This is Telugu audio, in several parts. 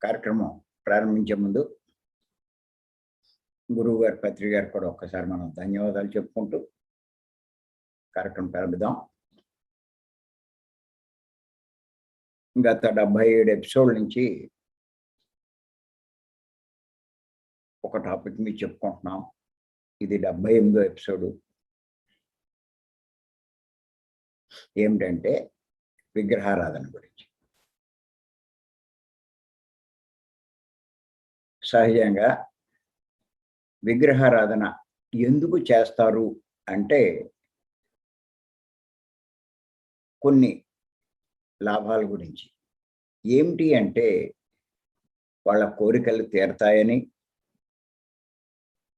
కార్యక్రమం ప్రారంభించే ముందు గురువు గారి పత్రిక గారు కూడా ఒక్కసారి మనం ధన్యవాదాలు చెప్పుకుంటూ కార్యక్రమం ప్రారంభిద్దాం. గత 77 ఎపిసోడ్ నుంచి ఒక టాపిక్ మీద చెప్పుకుంటున్నాం. ఇది 78వ ఎపిసోడు. ఏమిటంటే విగ్రహారాధన గురించి. సహజంగా విగ్రహారాధన ఎందుకు చేస్తారు అంటే కొన్ని లాభాల గురించి. ఏమిటి అంటే వాళ్ళ కోరికలు తీరతాయని,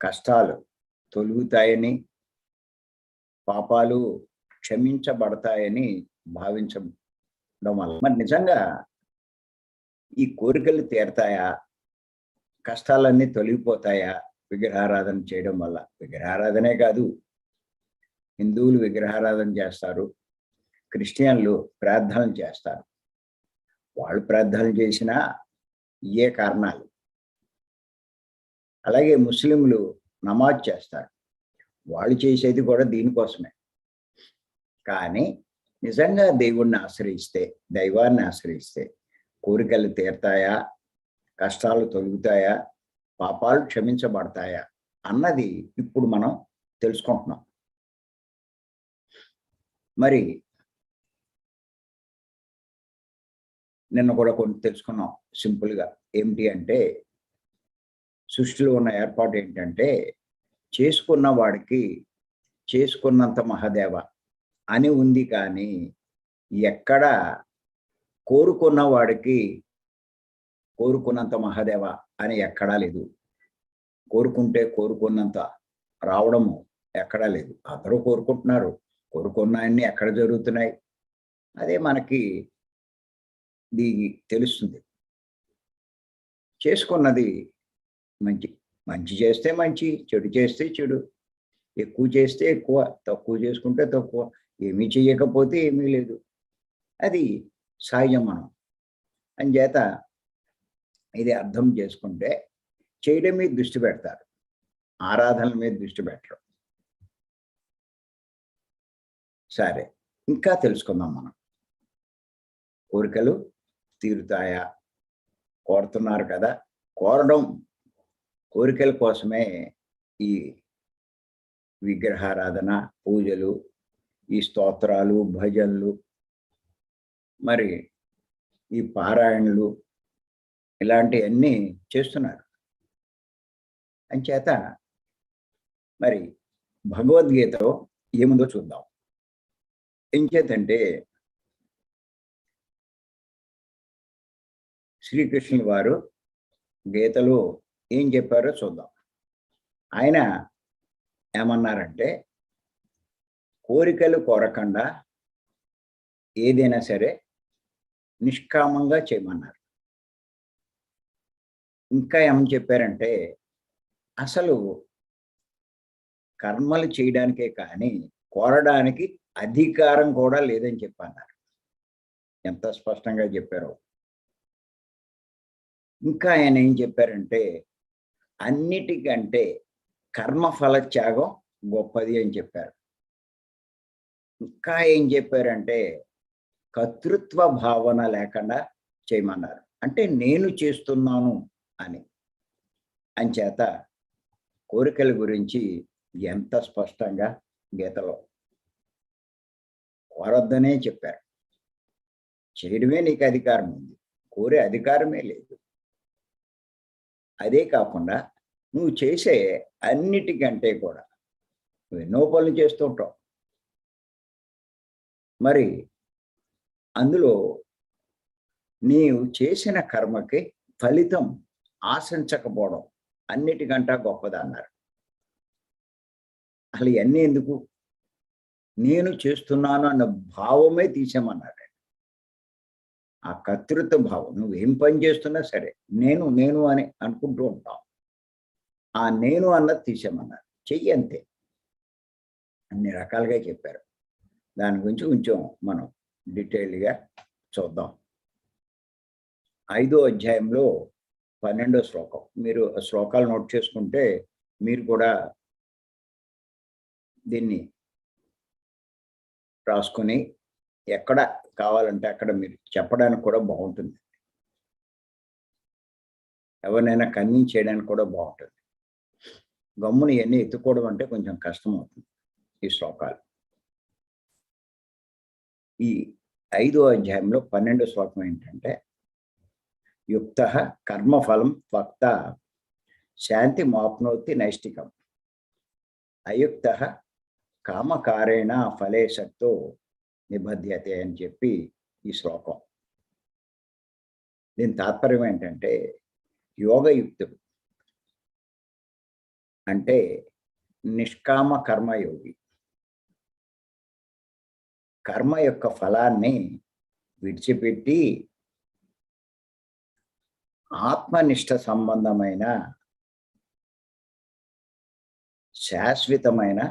కష్టాలు తొలుగుతాయని, పాపాలు క్షమించబడతాయని భావించడం వల్ల. మరి నిజంగా ఈ కోరికలు తీరతాయా, కష్టాలన్నీ తొలగిపోతాయా విగ్రహారాధన చేయడం వల్ల? విగ్రహారాధనే కాదు, హిందువులు విగ్రహారాధన చేస్తారు, క్రిస్టియన్లు ప్రార్థనలు చేస్తారు. వాళ్ళు ప్రార్థనలు చేసినా ఏ కారణాలు. అలాగే ముస్లింలు నమాజ్ చేస్తారు, వాళ్ళు చేసేది కూడా దీనికోసమే. కానీ నిజంగా దేవుణ్ణి ఆశ్రయిస్తే, దైవాన్ని ఆశ్రయిస్తే కోరికలు తీరతాయా, కష్టాలు తొలుగుతాయా, పాపాలు క్షమించబడతాయా అన్నది ఇప్పుడు మనం తెలుసుకుంటున్నాం. మరి నిన్న కూడా కొన్ని తెలుసుకున్నాం సింపుల్గా. ఏమిటి అంటే సృష్టిలో ఉన్న ఏర్పాటు ఏంటంటే చేసుకున్న వాడికి చేసుకున్నంత మహాదేవ అని ఉంది, కానీ ఎక్కడ కోరుకున్న వాడికి కోరుకున్నంత మహాదేవ అని ఎక్కడా లేదు. కోరుకుంటే కోరుకున్నంత రావడము ఎక్కడా లేదు. అందరూ కోరుకుంటున్నారు, కోరుకున్నాయన్నీ ఎక్కడ జరుగుతున్నాయి? అదే మనకి తెలుస్తుంది. చేసుకున్నది మంచి, మంచి చేస్తే మంచి, చెడు చేస్తే చెడు, ఎక్కువ చేస్తే ఎక్కువ, తక్కువ చేసుకుంటే తక్కువ, ఏమీ చేయకపోతే ఏమీ లేదు. అది సహజం. మనం అంచేత ఇది అర్థం చేసుకుంటే చేయడం మీద దృష్టి పెడతారు, ఆరాధనల మీద దృష్టి పెట్టరు. సరే, ఇంకా తెలుసుకుందాం. మనం కోరికలు తీరుతాయా? కోరుతున్నారు కదా, కోరడం కోరికల కోసమే ఈ విగ్రహారాధన, పూజలు, ఈ స్తోత్రాలు, భజనలు, మరి ఈ పారాయణలు ఇలాంటివన్నీ చేస్తున్నారు. అంచేత మరి భగవద్గీతలో ఏముందో చూద్దాం. ఏం చేతంటే శ్రీకృష్ణుల వారు గీతలో ఏం చెప్పారో చూద్దాం. ఆయన ఏమన్నారంటే కోరికలు కోరకుండా ఏదైనా సరే నిష్కామంగా చేయమన్నారు. ఇంకా ఏమని చెప్పారంటే అసలు కర్మలు చేయడానికే కానీ కోరడానికి అధికారం కూడా లేదని చెప్పన్నారు. ఎంత స్పష్టంగా చెప్పారో. ఇంకా ఆయన ఏం చెప్పారంటే అన్నిటికంటే కర్మఫల త్యాగం గొప్పది అని చెప్పారు. ఇంకా ఏం చెప్పారంటే కర్తృత్వ భావన లేకుండా చేయమన్నారు. అంటే నేను చేస్తున్నాను అని. అంచేత కోరికల గురించి ఎంత స్పష్టంగా గీతలో కోరొద్దనే చెప్పారు. చేయడమే నీకు అధికారం ఉంది, కోరే అధికారమే లేదు. అదే కాకుండా నువ్వు చేసే అన్నిటికంటే కూడా నువ్వు ఎన్నో పనులు చేస్తూ ఉంటావు. మరి అందులో నీవు చేసిన కర్మకి ఫలితం ఆశించకపోవడం అన్నిటికంటా గొప్పదన్నారు. అసలు ఇవన్నీ ఎందుకు? నేను చేస్తున్నాను అన్న భావమే తీసేమన్నాడు. ఆ కర్తృత్వ భావం, నువ్వేం పని చేస్తున్నా సరే నేను నేను అని అనుకుంటూ ఉంటాం. ఆ నేను అన్నది తీసేమన్నారు. చెయ్యి అంతే. అన్ని రకాలుగా చెప్పారు. దాని గురించి కొంచెం మనం డీటెయిల్గా చూద్దాం. 5వ అధ్యాయంలో 12వ శ్లోకం. మీరు ఆ శ్లోకాలు నోట్ చేసుకుంటే మీరు కూడా దీన్ని రాసుకొని ఎక్కడ కావాలంటే అక్కడ మీరు చెప్పడానికి కూడా బాగుంటుంది. ఎవరినైనా కన్విన్స్ చేయడానికి కూడా బాగుంటుంది. గమ్మున ఇవన్నీ ఎత్తుకోవడం అంటే కొంచెం కష్టం అవుతుంది ఈ శ్లోకాలు. ఈ 5వ అధ్యాయంలో 12వ శ్లోకం ఏంటంటే, యుక్తః కర్మఫలం త్వక్తా శాంతి మాప్నోతి నైష్టికం, అయుక్తః కామకారేణ ఫలే సక్తో నిబధ్యతే అని చెప్పి ఈ శ్లోకం. దీని తాత్పర్యం ఏంటంటే, యోగయుక్తుడు అంటే నిష్కామ కర్మయోగి. కర్మ యొక్క ఫలాన్ని విడిచిపెట్టి ఆత్మనిష్ట సంబంధమైన శాశ్వతమైన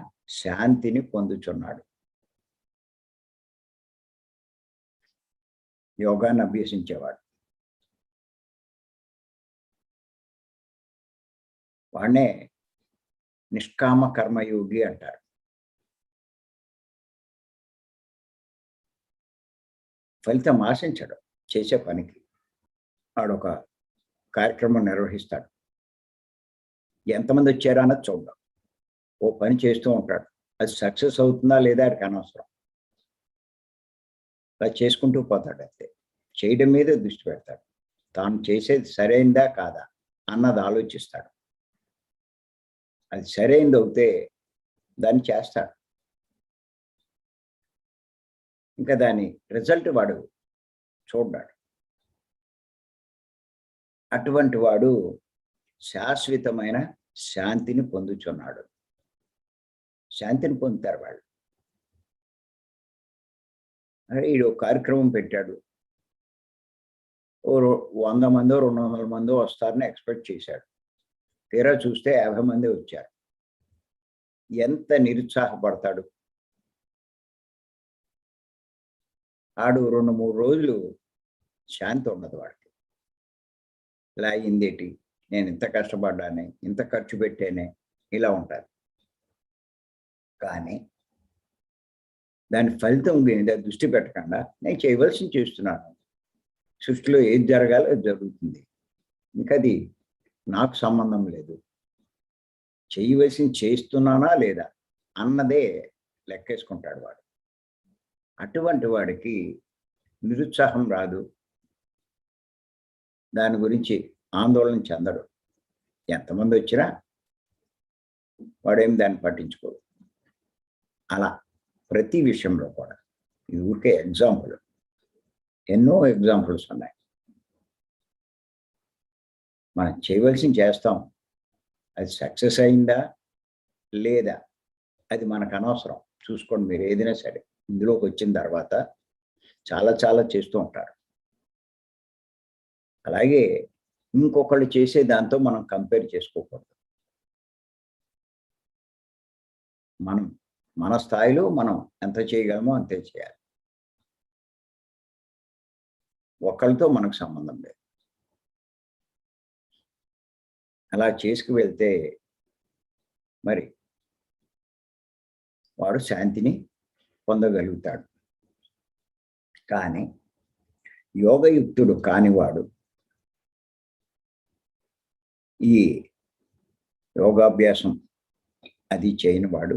శాంతిని పొందుచున్నాడు. యోగాన్ని అభ్యసించేవాడు వాడినే నిష్కామ కర్మయోగి అంటారు. ఫలితం ఆశించడు చేసే పనికి. వాడొక కార్యక్రమం నిర్వహిస్తాడు, ఎంతమంది వచ్చారా అన్నది చూడడం. ఓ పని చేస్తూ ఉంటాడు, అది సక్సెస్ అవుతుందా లేదా వాడికి అనవసరం, అలా చేసుకుంటూ పోతాడు. అంతే, చేయడం మీదే దృష్టి పెడతాడు. తాను చేసేది సరైందా కాదా అన్నది ఆలోచిస్తాడు. అది సరైనది అవుతే దాన్ని చేస్తాడు, ఇంకా దాని రిజల్ట్ వాడు చూడ్డాడు. అటువంటి వాడు శాశ్వతమైన శాంతిని పొందుచున్నాడు. శాంతిని పొందుతారు వాళ్ళు. అరే ఈడు కార్యక్రమం పెట్టాడు, ఓ 100 మందో 200 మందో వస్తారని ఎక్స్పెక్ట్ చేశాడు. తీరా చూస్తే 50 మంది వచ్చారు. ఎంత నిరుత్సాహపడతాడు. ఆడు 2-3 రోజులు శాంతి ఉండదు వాడికి. ఇలా అయిందేటి, నేను ఇంత కష్టపడ్డానే, ఇంత ఖర్చు పెట్టానే, ఇలా ఉంటారు. కానీ దాని ఫలితం మీద దృష్టి పెట్టకుండా నేను చేయవలసింది చేస్తున్నాను, సృష్టిలో ఏది జరగాలో అది జరుగుతుంది, ఇంకా అది నాకు సంబంధం లేదు, చేయవలసింది చేస్తున్నానా లేదా అన్నదే లెక్కేసుకుంటాడు వాడు. అటువంటి వాడికి నిరుత్సాహం రాదు, దాని గురించి ఆందోళన చెందడు. ఎంతమంది వచ్చినా వాడేం దాన్ని పట్టించుకోడు. అలా ప్రతి విషయంలో కూడా. ఇది ఊరికే ఎగ్జాంపుల్, ఎన్నో ఎగ్జాంపుల్స్ ఉన్నాయి. మనం చేయవలసింది చేస్తాం, అది సక్సెస్ అయిందా లేదా అది మనకు అనవసరం. చూసుకోండి మీరు ఏదైనా సరే, ఇందులోకి వచ్చిన తర్వాత చాలా చాలా చేస్తూ ఉంటారు. అలాగే ఇంకొకళ్ళు చేసే దాంతో మనం కంపేర్ చేసుకోకూడదు. మనం మన స్థాయిలో మనం ఎంత చేయగలమో అంతే చేయాలి. ఒకళ్ళతో మనకు సంబంధం లేదు. అలా చేసుకు వెళ్తే మరి వాడు శాంతిని పొందగలుగుతాడు. కానీ యోగయుక్తుడు కానివాడు, ఈ యోగాభ్యాసం అది చేయనివాడు,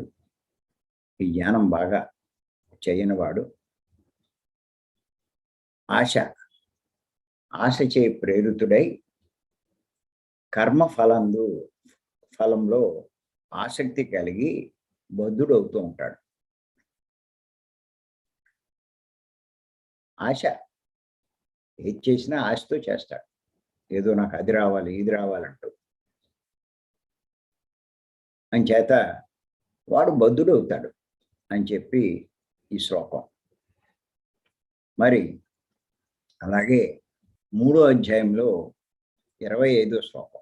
ఈ జ్ఞానం బాగా చేయనివాడు, ఆశచే ప్రేరితుడై కర్మ ఫలంలో ఆసక్తి కలిగి బద్ధుడవుతూ ఉంటాడు. ఆశ ఏది చేసినా ఆశతో చేస్తాడు. ఏదో నాకు అది రావాలి ఇది రావాలంటూ. అంచేత వాడు బద్ధుడవుతాడు అని చెప్పి ఈ శ్లోకం. మరి అలాగే 3వ అధ్యాయంలో 25వ శ్లోకం.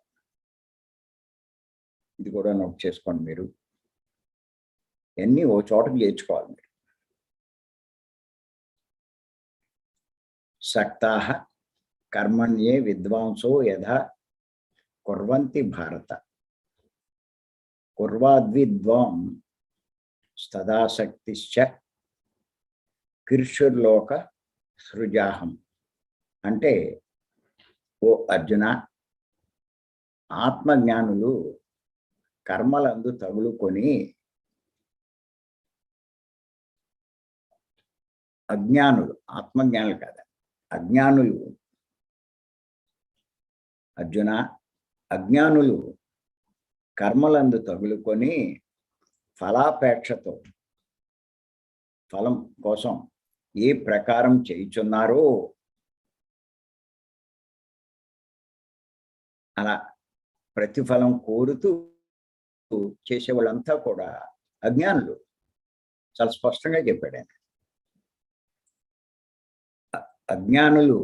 ఇది కూడా నోట్ చేసుకోండి మీరు. అన్నీ ఓ చోటకి చేర్చుకోవాలి మీరు. సక్తాః కర్మణ్యే విద్వాంసో యథా కుర్వంతి భారత కుర్వాద్విద్వాం తదాసక్తిశ్చ కీర్షుర్లోక సృజాహం. అంటే ఓ అర్జున, ఆత్మజ్ఞానులు కర్మలందు తగులుకొని అజ్ఞానులు, ఆత్మజ్ఞానులు కాదు అజ్ఞానులు, అర్జున అజ్ఞానులు కర్మలందు తగులుకొని ఫలాపేక్షతో, ఫలం కోసం ఏ ప్రకారం చేయుచున్నారో అలా ప్రతిఫలం కోరుతూ చేసేవాళ్ళంతా కూడా అజ్ఞానులు. చాలా స్పష్టంగా చెప్పాడు ఆయన. అజ్ఞానులు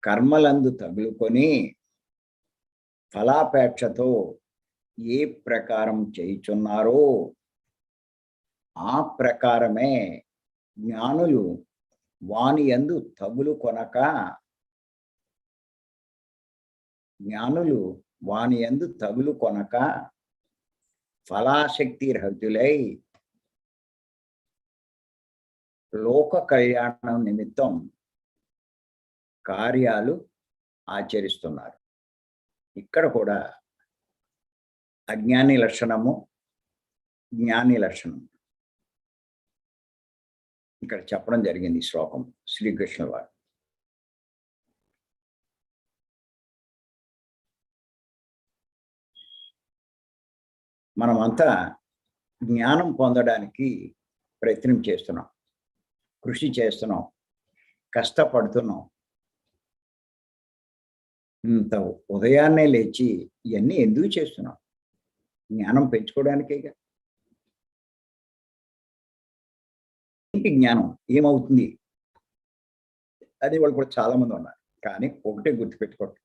కర్మలందు తగులుకొని ఫలాపేక్షతో ఏ ప్రకారం చేయుచున్నారో ఆ ప్రకారమే జ్ఞానులు వాని యందు తగులు కొనక, జ్ఞానులు వాని యందు తగులు కొనక ఫలాశక్తి రహితులై లోక కళ్యాణం నిమిత్తం కార్యాలు ఆచరిస్తున్నారు. ఇక్కడ కూడా అజ్ఞాని లక్షణము, జ్ఞాని లక్షణం ఇక్కడ చెప్పడం జరిగింది. ఈ శ్లోకం శ్రీకృష్ణుల వారు. మనమంతా జ్ఞానం పొందడానికి ప్రయత్నం చేస్తున్నాం, కృషి చేస్తున్నాం, కష్టపడుతున్నాం. ఇంత ఉదయాన్నే లేచి ఇవన్నీ ఎందుకు చేస్తున్నాం? జ్ఞానం పెంచుకోవడానికేగా. ఏంటి జ్ఞానం? ఏమవుతుంది అదే వాళ్ళు కూడా చాలా మంది ఉన్నారు. కానీ ఒకటే గుర్తుపెట్టుకోండి,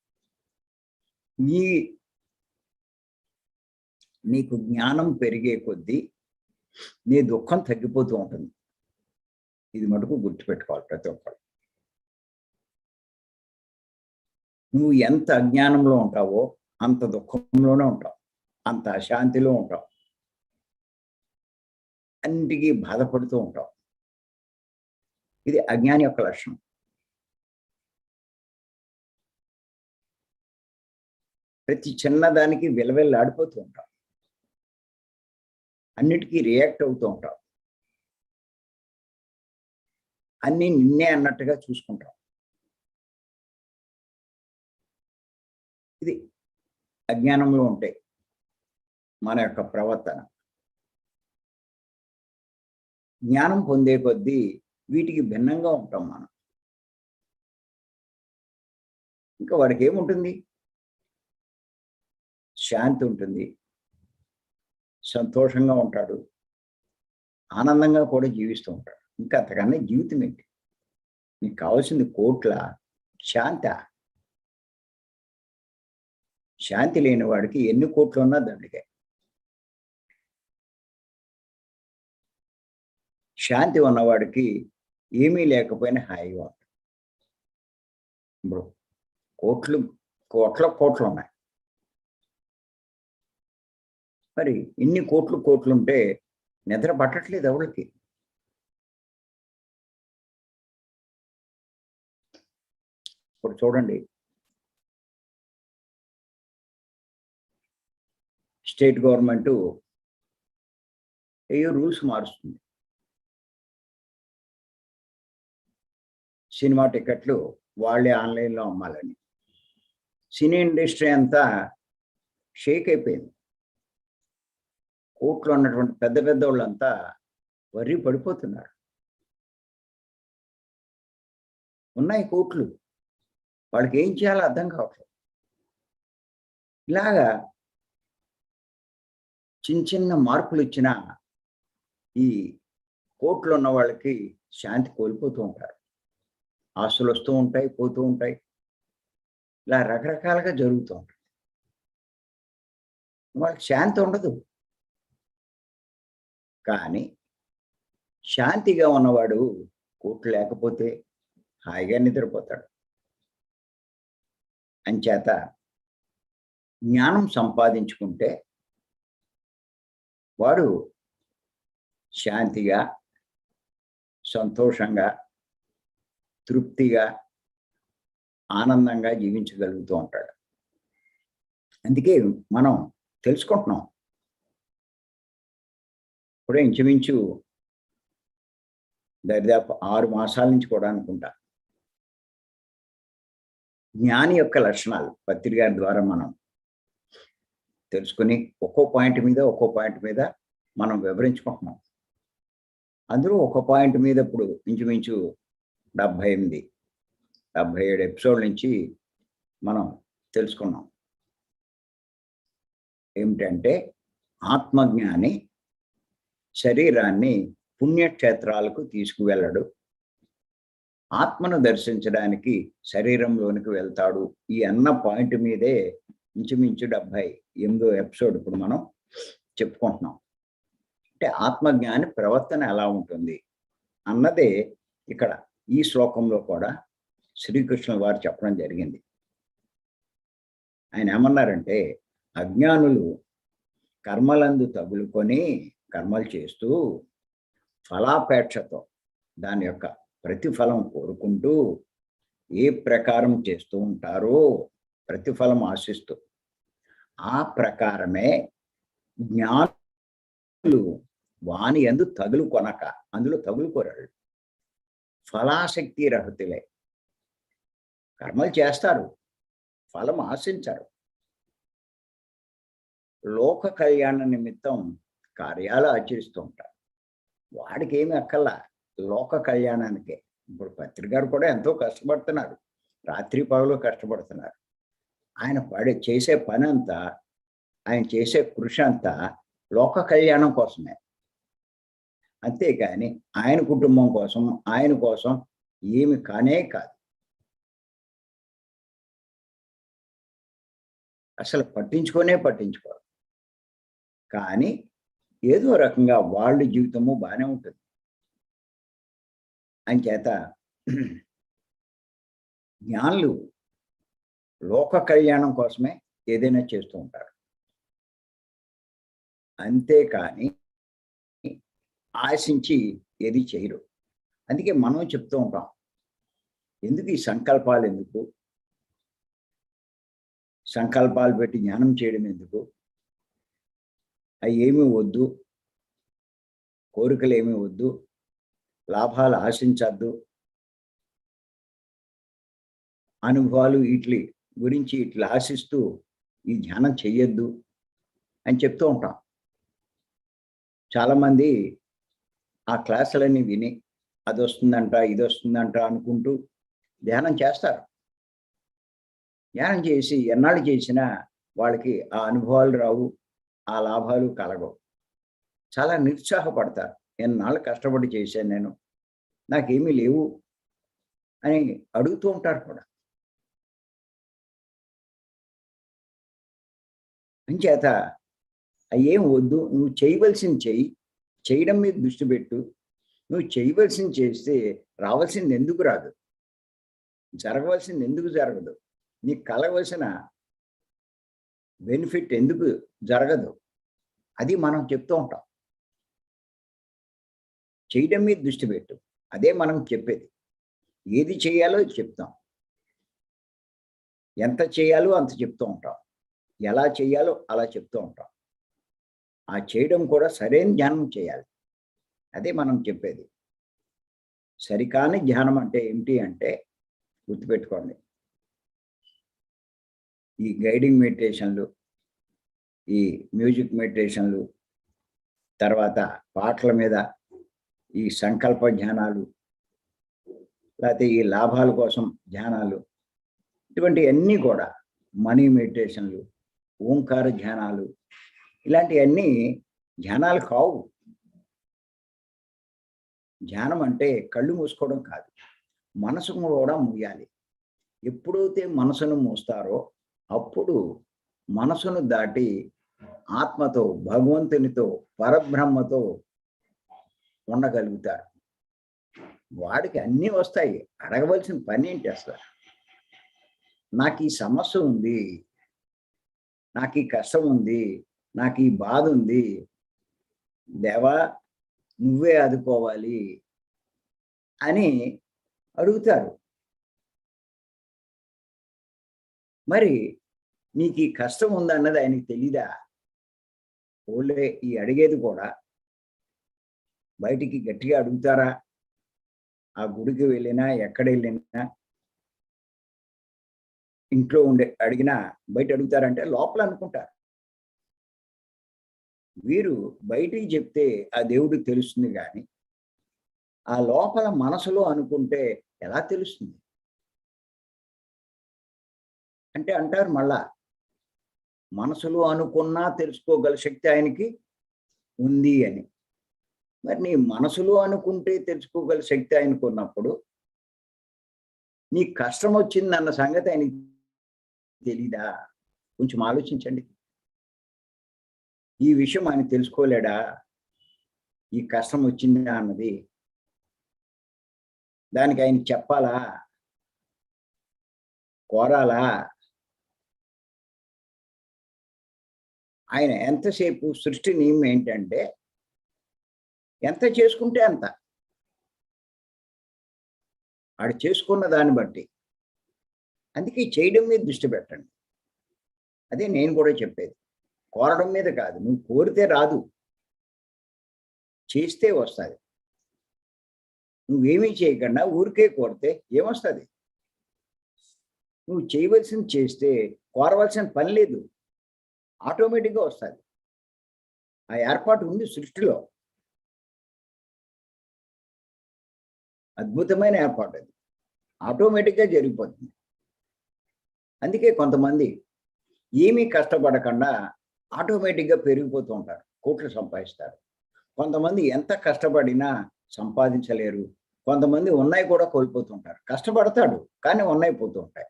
నీకు జ్ఞానం పెరిగే కొద్దీ నీ దుఃఖం తగ్గిపోతూ ఉంటుంది. ఇది మటుకు గుర్తుపెట్టుకోవాలి ప్రతి ఒక్కరు. నువ్వు ఎంత అజ్ఞానంలో ఉంటావో అంత దుఃఖంలోనే ఉంటావు, అంత అశాంతిలో ఉంటావు, అన్నిటికీ బాధపడుతూ ఉంటావు. ఇది అజ్ఞాని యొక్క లక్షణం. ప్రతి చిన్నదానికి విలవిల్లాడిపోతూ ఉంటావు, అన్నిటికీ రియాక్ట్ అవుతూ ఉంటావు, అన్నీ నిన్నే అన్నట్టుగా చూసుకుంటావు. ఇది అజ్ఞానంలో ఉంటాయి మన యొక్క ప్రవర్తన. జ్ఞానం పొందే కొద్దీ వీటికి భిన్నంగా ఉంటాం మనం. ఇంకా వాడికి ఏముంటుంది? శాంతి ఉంటుంది, సంతోషంగా ఉంటాడు, ఆనందంగా కూడా జీవిస్తూ ఉంటాడు. ఇంకా అంతకన్నా జీవితం ఏంటి? నీకు కావాల్సింది కోట్ల శాంత. శాంతి లేని వాడికి ఎన్ని కోట్లు ఉన్నా దండికే. శాంతి ఉన్నవాడికి ఏమీ లేకపోయినా హాయిగా ఉంటుంది. ఇప్పుడు కోట్లు కోట్లు ఉన్నాయి. మరి ఇన్ని కోట్లు ఉంటే నిద్ర పట్టట్లేదు ఎవరికి. ఇప్పుడు చూడండి, స్టేట్ గవర్నమెంట్ ఏ రూల్స్ మారుస్తుంది. సినిమా టికెట్లు వాళ్ళే ఆన్లైన్లో అమ్మాలని. సినీ ఇండస్ట్రీ అంతా షేక్ అయిపోయింది. కోట్లు ఉన్నటువంటి పెద్ద పెద్ద వాళ్ళంతా వర్రి పడిపోతున్నారు. ఉన్నాయి కోట్లు, వాళ్ళకి ఏం చేయాలో అర్థం కావట్లేదు. ఇలాగా చిన్న మార్పులు ఇచ్చిన ఈ కోట్లు ఉన్న వాళ్ళకి శాంతి కోల్పోతూ ఉంటారు. ఆస్తులు వస్తూ ఉంటాయి, పోతూ ఉంటాయి. ఇలా రకరకాలుగా జరుగుతూ ఉంటాయి. వాళ్ళకి శాంతి ఉండదు. కానీ శాంతిగా ఉన్నవాడు కోట్లు లేకపోతే, హాయిగా నిద్రపోతాడు. అంచేత జ్ఞానం సంపాదించుకుంటే వాడు శాంతిగా, సంతోషంగా, తృప్తిగా, ఆనందంగా జీవించగలుగుతూ ఉంటాడు. అందుకే మనం తెలుసుకుంటున్నాం. ఇప్పుడే ఇంచుమించు దరిదాపు 6 మాసాల నుంచి కూడా అనుకుంటా జ్ఞాని యొక్క లక్షణాలు పత్రి గారి ద్వారా మనం తెలుసుకుని ఒక్కో పాయింట్ మీద మనం వివరించుకుంటున్నాం. అందులో ఒక పాయింట్ మీద ఇప్పుడు ఇంచుమించు 78, 77 ఎపిసోడ్ నుంచి మనం తెలుసుకున్నాం. ఏమిటంటే ఆత్మజ్ఞాని శరీరాన్ని పుణ్యక్షేత్రాలకు తీసుకువెళ్ళడు, ఆత్మను దర్శించడానికి శరీరంలోనికి వెళ్తాడు. ఈ అన్న పాయింట్ మీదే ఇంచుమించు 78వ ఎపిసోడ్ ఇప్పుడు మనం చెప్పుకుంటున్నాం. అంటే ఆత్మజ్ఞాని ప్రవర్తన ఎలా ఉంటుంది అన్నదే ఇక్కడ ఈ శ్లోకంలో కూడా శ్రీకృష్ణుల వారు చెప్పడం జరిగింది. ఆయన ఏమన్నారంటే, అజ్ఞానులు కర్మలందు తగులుకొని కర్మలు చేస్తూ ఫలాపేక్షతో దాని యొక్క ప్రతిఫలం కోరుకుంటూ ఏ ప్రకారం చేస్తూ ఉంటారో ప్రతిఫలం ఆశిస్తూ ఆ ప్రకారమే జ్ఞానులు వాని యందు తగులు కొనక, అందులో తగులుకోరాడు, ఫలాసక్తి రహితులే, కర్మలు చేస్తారు, ఫలం ఆశించరు, లోక కళ్యాణ నిమిత్తం కార్యాలు ఆచరిస్తూ ఉంటారు. వాడికి ఏమి అక్కల్లా, లోక కళ్యాణానికే. ఇప్పుడు పత్రికారు కూడా ఎంతో కష్టపడుతున్నారు, రాత్రి పగలు కష్టపడుతున్నారు. ఆయన చేసే పని అంతా, ఆయన చేసే కృషి అంతా లోక కళ్యాణం కోసమే, అంతేకాని ఆయన కుటుంబం కోసం, ఆయన కోసం ఏమి కానే కాదు. అసలు పట్టించుకోరు. కానీ ఏదో రకంగా వాళ్ళ జీవితము బాగానే ఉంటుంది. అంచేత జ్ఞానులు లోక కళ్యాణం కోసమే ఏదైనా చేస్తూ ఉంటారు, అంతేకాని ఆశించి ఏది చేయరు. అందుకే మనం చెప్తూ ఉంటాం, ఎందుకు ఈ సంకల్పాలు, ఎందుకు సంకల్పాలు పెట్టి జ్ఞానం చేయడం ఎందుకు, అవి ఏమీ వద్దు, కోరికలు ఏమీ వద్దు, లాభాలు ఆశించద్దు, అనుభవాలు వీటి గురించి ఇట్లా ఆశిస్తూ ఈ ధ్యానం చెయ్యొద్దు అని చెప్తూ ఉంటాం. చాలామంది ఆ క్లాసులన్నీ విని అది వస్తుందంట, ఇది వస్తుందంట అనుకుంటూ ధ్యానం చేస్తారు. ధ్యానం చేసి ఎన్నాళ్ళు చేసినా వాళ్ళకి ఆ అనుభవాలు రావు, ఆ లాభాలు కలగవు. చాలా నిరుత్సాహపడతారు. ఎన్నాళ్ళు కష్టపడి చేశాను నేను, నాకేమీ లేవు అని అడుగుతూ ఉంటారు కూడా. అంచేత అయ్యేం వద్దు, నువ్వు చేయవలసింది చెయ్యి, చేయడం మీద దృష్టి పెట్టు. నువ్వు చేయవలసింది చేస్తే రావాల్సింది ఎందుకు రాదు, జరగవలసింది ఎందుకు జరగదు, నీకు కలగవలసిన బెనిఫిట్ ఎందుకు జరగదు, అది మనం చెప్తూ ఉంటాం. చేయడం మీద దృష్టి పెట్టు, అదే మనం చెప్పేది. ఏది చేయాలో చెప్తాం, ఎంత చేయాలో అంత చెప్తూ ఉంటాం, ఎలా చేయాలో అలా చెప్తూ ఉంటాం. ఆ చేయడం కూడా సరైన ధ్యానం చేయాలి, అదే మనం చెప్పేది. సరికాని ధ్యానం అంటే ఏమిటి అంటే గుర్తుపెట్టుకోండి, ఈ గైడింగ్ మెడిటేషన్లు, ఈ మ్యూజిక్ మెడిటేషన్లు, తర్వాత పాటల మీద ఈ సంకల్ప ధ్యానాలు, లేకపోతే ఈ లాభాల కోసం ధ్యానాలు, ఇటువంటివన్నీ కూడా మనీ మెడిటేషన్లు, ఓంకార ధ్యానాలు, ఇలాంటివన్నీ ధ్యానాలు కావు. ధ్యానం అంటే కళ్ళు మూసుకోవడం కాదు, మనసును కూడా మూయాలి. ఎప్పుడైతే మనసును మూస్తారో అప్పుడు మనసును దాటి ఆత్మతో, భగవంతునితో, పరబ్రహ్మతో ఉండగలుగుతారు. వాడికి అన్నీ వస్తాయి. అడగవలసిన పని ఏంటి అసలు? నాకు ఈ సమస్య ఉంది, నాకు ఈ కష్టం ఉంది, నాకు ఈ బాధ ఉంది. దేవా నువ్వే ఆదుకోవాలి అని అడుగుతారు. మరి నీకు ఈ కష్టం ఉందన్నది ఆయనకి తెలీదా? ఓళ్ళే ఈ అడిగేది కూడా బయటికి గట్టిగా అడుగుతారా? ఆ గుడికి వెళ్ళినా, ఎక్కడెళ్ళినా, ఇంట్లో ఉండే అడిగినా బయట అడుగుతారంటే లోపల అనుకుంటారు. వీరు బయటికి చెప్తే ఆ దేవుడికి తెలుస్తుంది గాని, ఆ లోపల మనసులో అనుకుంటే ఎలా తెలుస్తుంది? అంటే అంటారు మళ్ళా, మనసులో అనుకున్నా తెలుసుకోగల శక్తి ఆయనకి ఉంది అని. మరి నీ మనసులో అనుకుంటే తెలుసుకోగల శక్తి ఆయనకున్నప్పుడు, నీకు కష్టం వచ్చిందన్న సంగతి ఆయనకి తెలీదా? కొంచెం ఆలోచించండి. ఈ విషయం ఆయన తెలుసుకోలేడా? ఈ కష్టం వచ్చిందా అన్నది. దానికి ఆయనకి చెప్పాలా? కోరాలా? ఆయన ఎంతసేపు సృష్టి నియమం ఏంటంటే, ఎంత చేసుకుంటే అంత. ఆడు చేసుకున్న దాన్ని బట్టి. అందుకే చేయడం మీద దృష్టి పెట్టండి. అదే నేను కూడా చెప్పేది. కోరడం మీద కాదు. నువ్వు కోరితే రాదు. చేస్తే వస్తది. నువ్వేమీ చేయకుండా ఊరికే కోరితే ఏమొస్తది? నువ్వు చేయవలసింది చేస్తే కోరవలసిన పని లేదు. ఆటోమేటిక్‌గా వస్తది. ఆ ఏర్పాటు ఉంది సృష్టిలో. అద్భుతమైన ఏర్పాటది. ఆటోమేటిక్‌గా జరిగిపోతుంది. అందుకే కొంతమంది ఏమీ కష్టపడకుండా ఆటోమేటిక్‌గా పెరిగిపోతూ ఉంటారు. కోట్లు సంపాదిస్తారు. కొంతమంది ఎంత కష్టపడినా సంపాదించలేరు. కొంతమంది ఉన్నాయి కూడా కోల్పోతుంటారు. కష్టపడతాడు, కానీ ఉన్నాయి పోతూ ఉంటాయి.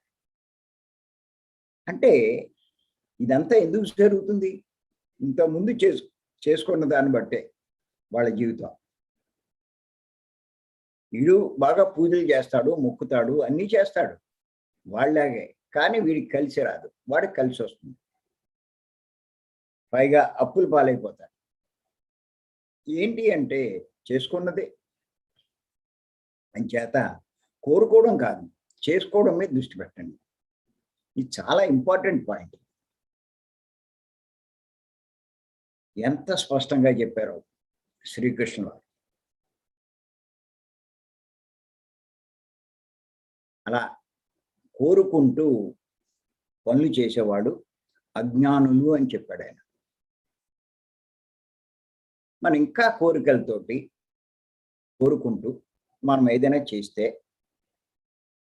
అంటే ఇదంతా ఎందుకు జరుగుతుంది? ఇంతకుముందు చేసుకున్న దాన్ని బట్టే వాళ్ళ జీవితం. వీడు బాగా పూజలు చేస్తాడు, మొక్కుతాడు, అన్నీ చేస్తాడు వాళ్ళలాగే. కానీ వీడికి కలిసి రాదు. వాడికి కలిసొస్తుంది. పైగా అప్పుల పాలైపోతాడు. ఏంటి అంటే చేసుకున్నదే. అంచేత కోరుకోవడం కాదు, చేసుకోవడం మీద దృష్టి పెట్టండి. ఇది చాలా ఇంపార్టెంట్ పాయింట్. ఎంత స్పష్టంగా చెప్పారో శ్రీకృష్ణుల వారు. అలా కోరుకుంటూ పనులు చేసేవాడు అజ్ఞానులు అని చెప్పాడు ఆయన. మనం ఇంకా కోరికలతోటి కోరుకుంటూ మనం ఏదైనా చేస్తే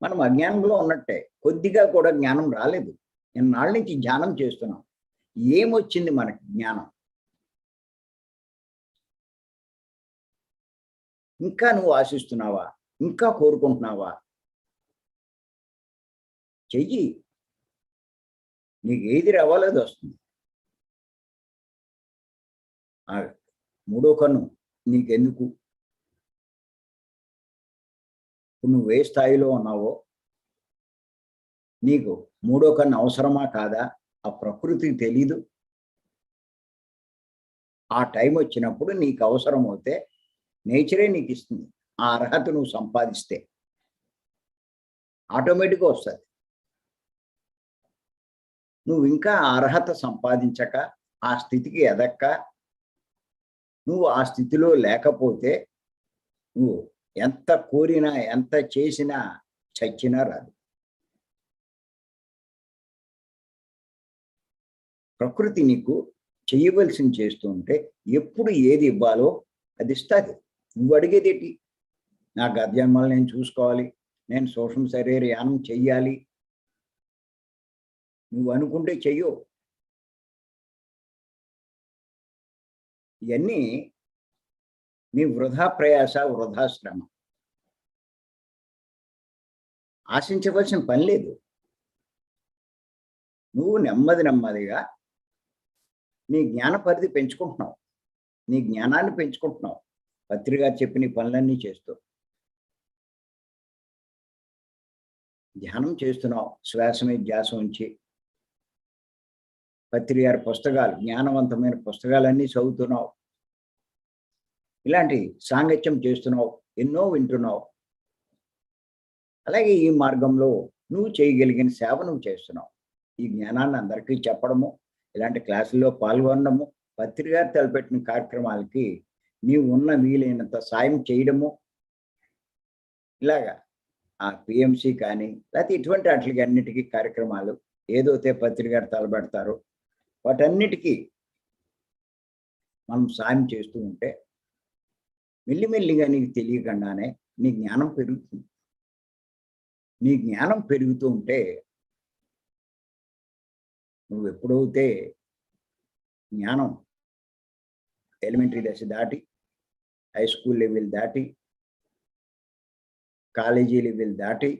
మనం అజ్ఞానంలో ఉన్నట్టే. కొద్దిగా కూడా జ్ఞానం రాలేదు. ఇన్నాళ్ళ నుంచి ధ్యానం చేస్తున్నాం. ఏమొచ్చింది మనకి జ్ఞానం? ఇంకా నువ్వు ఆశిస్తున్నావా? ఇంకా కోరుకుంటున్నావా? చెయ్యి. నీకు ఏది రావాలో అది వస్తుంది. ఆ మూడో కన్ను నీకెందుకు? ఇప్పుడు నువ్వు ఏ స్థాయిలో ఉన్నావో, నీకు మూడో కన్ను అవసరమా కాదా? ఆ ప్రకృతికి తెలీదు. ఆ టైం వచ్చినప్పుడు నీకు అవసరమవుతే నేచరే నీకు ఇస్తుంది. ఆ అర్హత నువ్వు సంపాదిస్తే ఆటోమేటిక్‌గా వస్తది. నువ్వు ఇంకా ఆ అర్హత సంపాదించక, ఆ స్థితికి ఎదక్క, నువ్వు ఆ స్థితిలో లేకపోతే, నువ్వు ఎంత కోరినా, ఎంత చేసినా చచ్చినా రాదు. ప్రకృతి నీకు చెయ్యవలసింది చేస్తూ ఉంటే, ఎప్పుడు ఏది ఇవ్వాలో అది ఇస్తాది. నువ్వు అడిగేదేంటి? నా గర్జన్మలు నేను చూసుకోవాలి. నేను సూక్ష్మ శరీర యానం చెయ్యాలి. నువ్వు అనుకుంటే చెయ్యవు. ఇయన్నీ నీ వృధా ప్రయాస, వృధా శ్రమ. ఆశించవలసిన పని లేదు. నువ్వు నెమ్మది నెమ్మదిగా నీ జ్ఞాన పరిధి పెంచుకుంటున్నావు. నీ జ్ఞానాన్ని పెంచుకుంటున్నావు. పత్రి గారు చెప్పిన ఈ పనులన్నీ చేస్తూ. ధ్యానం చేస్తున్నావు, శ్వాస మీద ధ్యాస ఉంచి. పత్రి గారి పుస్తకాలు, జ్ఞానవంతమైన పుస్తకాలన్నీ చదువుతున్నావు. ఇలాంటి సాంగత్యం చేస్తున్నావు, ఎన్నో వింటున్నావు. అలాగే ఈ మార్గంలో నువ్వు చేయగలిగిన సేవ నువ్వు చేస్తున్నావు. ఈ జ్ఞానాన్ని అందరికీ చెప్పడము, ఇలాంటి క్లాసుల్లో పాల్గొనడము, పత్రి గారు తలపెట్టిన కార్యక్రమాలకి నీవు ఉన్న వీలైనంత సాయం చేయడము, ఇలాగా ఆ పిఎంసి కానీ లేకపోతే ఇటువంటి వాటికి అన్నిటికీ కార్యక్రమాలు ఏదైతే పత్రి గారు తలపెడతారో వాటన్నిటికీ మనం సాయం చేస్తూ ఉంటే మెల్లిమెల్లిగా నీకు తెలియకుండానే నీ జ్ఞానం పెరుగుతుంది. నీ జ్ఞానం పెరుగుతూ ఉంటే నువ్వు ఎప్పుడైతే జ్ఞానం ఎలిమెంటరీ దశ దాటి, హై స్కూల్ లెవెల్ దాటి, కాలేజీ లెవెల్ దాటి,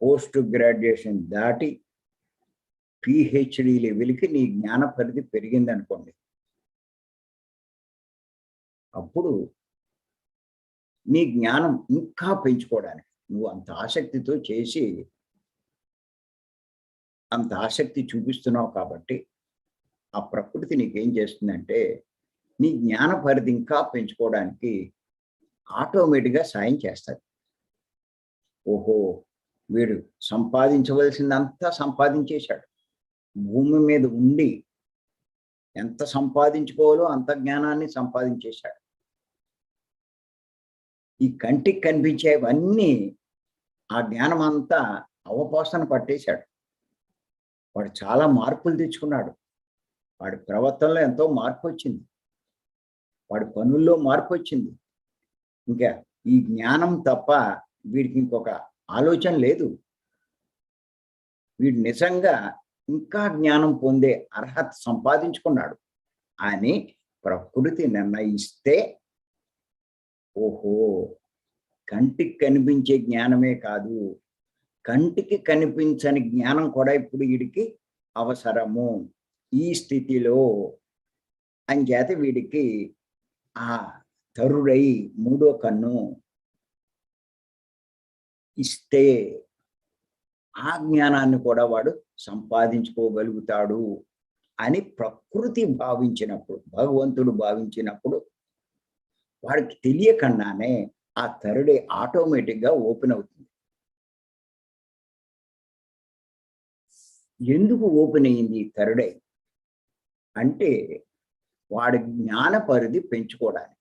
పోస్ట్ గ్రాడ్యుయేషన్ దాటి, పిహెచ్డి లెవెల్కి నీ జ్ఞాన పరిధి పెరిగింది అనుకోండి. అప్పుడు నీ జ్ఞానం ఇంకా పెంచుకోవడానికి నువ్వు అంత ఆసక్తితో చేసి అంత ఆసక్తి చూపిస్తున్నావు కాబట్టి ఆ ప్రకృతి నీకేం చేస్తుందంటే నీ జ్ఞాన పరిధి ఇంకా పెంచుకోవడానికి ఆటోమేటిక్గా సాయం చేస్తుంది. ఓహో, వీడు సంపాదించవలసిందంతా సంపాదించేశాడు. భూమి మీద ఉండి ఎంత సంపాదించుకోవాలో అంత జ్ఞానాన్ని సంపాదించేశాడు. ఈ కంటికి కనిపించేవన్నీ ఆ జ్ఞానం అంతా అవపోసన పట్టేశాడు. వాడు చాలా మార్పులు తెచ్చుకున్నాడు. వాడి ప్రవర్తనలో ఎంతో మార్పు వచ్చింది, వాడి పనుల్లో మార్పు వచ్చింది. ఇంకా ఈ జ్ఞానం తప్ప వీడికి ఇంకొక ఆలోచన లేదు. వీడు నిజంగా ఇంకా జ్ఞానం పొందే అర్హత సంపాదించుకున్నాడు అని ప్రకృతి నిర్ణయిస్తే, ఓహో, కంటికి కనిపించే జ్ఞానమే కాదు, కంటికి కనిపించని జ్ఞానం కూడా ఇప్పుడు వీడికి అవసరము ఈ స్థితిలో అని చేత వీడికి ఆ తరుడై మూడో కన్ను ఇస్తే ఆ జ్ఞానాన్ని కూడా వాడు సంపాదించుకోగలుగుతాడు అని ప్రకృతి భావించినప్పుడు, భగవంతుడు భావించినప్పుడు వాడికి తెలియకుండానే ఆ తరుడే ఆటోమేటిక్గా ఓపెన్ అవుతుంది. ఎందుకు ఓపెన్ అయింది ఈ తరుడై అంటే వాడి జ్ఞాన పరిధి పెంచుకోవడానికి.